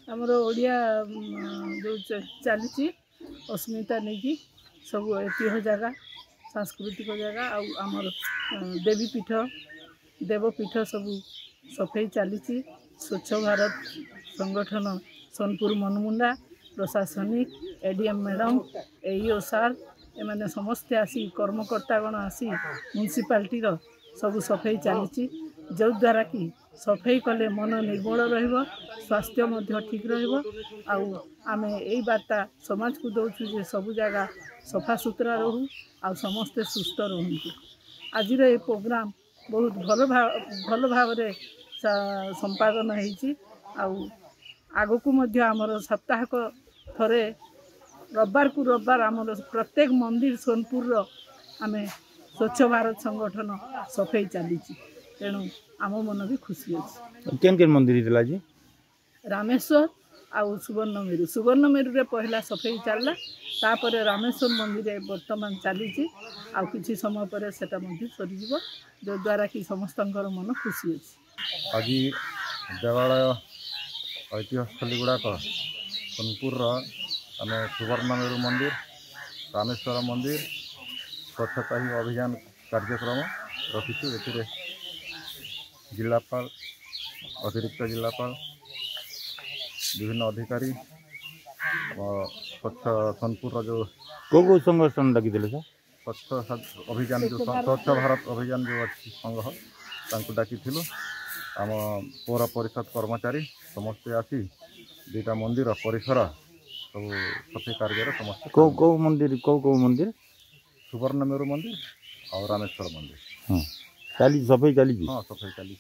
आमर ओडिया जो चली अस्मिता नहीं सब ऐतिह्य जगह सांस्कृतिक जगह आमर देवीपीठ देवपीठ सब सफाई चली स्वच्छ भारत संगठन सोनपुर मनमुंडा प्रशासनिक एडीएम मैडम एईओ सार एमाने समस्ते आसी कर्मकर्तागण आसी म्युनिसिपालिटी सब सफाई चली जो द्वारा कि सफाई कले मन निर्मल रहिब स्वास्थ्य ठीक रमें यही बार्ता समाज को दौचु जे सब जगह सफा सुतरा रहू आ समस्ते सुस्थ रुहतु। आज ये प्रोग्राम बहुत भल भाव संपादन होती आग को आमर सप्ताहक थरे रविवार को रविवार आमर प्रत्येक मंदिर सोनपुर आम स्वच्छ भारत संगठन सफाई चली तेणु आम मन भी खुशी अच्छे। केन केन मंदिर जी रामेश्वर आउ सुवर्ण मेरु रे पहला सफाई चलला तापर रामेश्वर मंदिर वर्तमान चली आ किछि समय पर सेटा मंदिर सरी जीवो जो द्वारा कि समस्तंकर मन खुशी अछि। आज देवालय ऐतिह्यस्थली गुड़ाक सोनपुर आम सुवर्ण मेरु मंदिर रामेश्वर मंदिर स्वच्छता ही अभियान कार्यक्रम रखीचु। ए जिलापाल अतिरिक्त जिलापाल विभिन्न अधिकारी स्वच्छ सोनपुर जो को संगठन लगी सर स्वच्छ अभियान जो स्वच्छ भारत अभियान जो अच्छी संघ डाकी आम पौर परिषद कर्मचारी समस्ते आसी दुईटा मंदिर परिसर सब सफाई कार्य समस्त को मंदिर सुवर्ण मेरु मंदिर और रामेश्वर मंदिर चली सफाई चली हाँ सफाई चली।